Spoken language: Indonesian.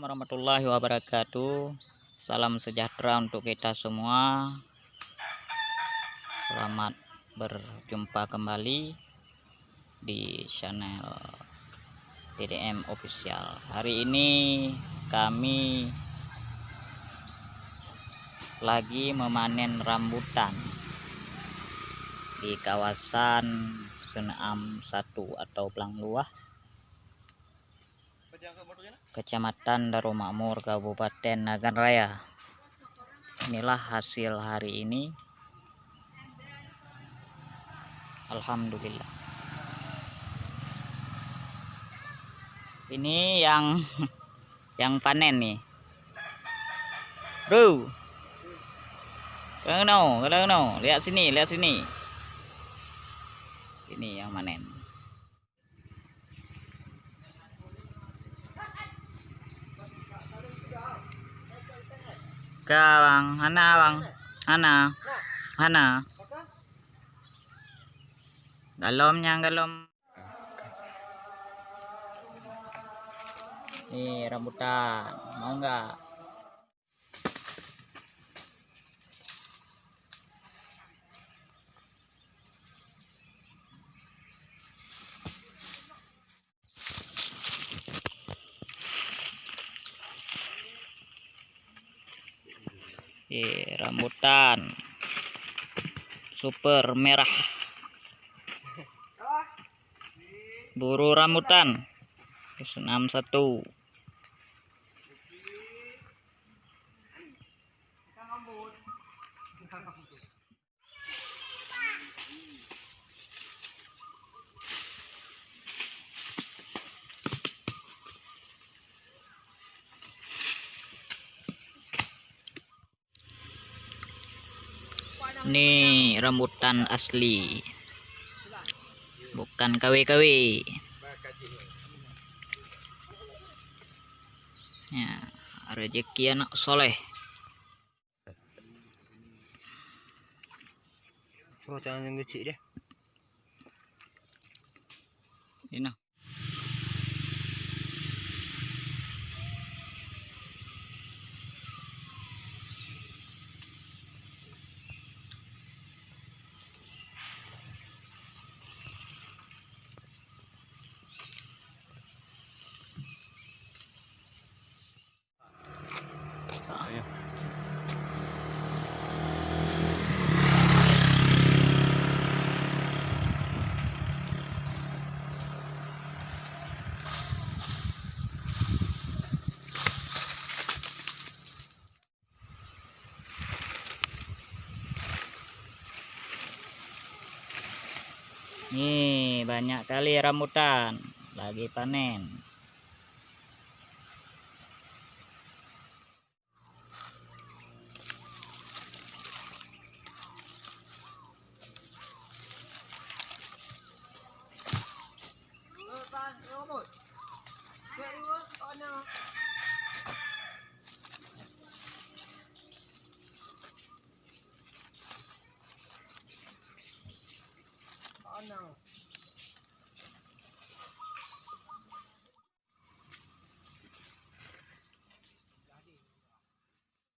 Warahmatullahi wabarakatuh. Salam sejahtera untuk kita semua. Selamat berjumpa kembali di channel TDM Official. Hari ini kami lagi memanen rambutan di kawasan Seneam 1 atau Blangluah, Kecamatan Darumakmur, Kabupaten Nagan Raya. Inilah hasil hari ini. Alhamdulillah. Ini yang panen nih. Bro. Kadang-kadang, lihat sini. Ini yang panen. Bang, Hana. Galom. Nih rambutan, mau nggak? Rambutan super merah. Buru rambutan Seneam 1. Ini rambutan asli, bukan KW. Ya, rezeki anak soleh. Oh, jangan yang kecil deh. Ini. Nih banyak kali rambutan lagi panen.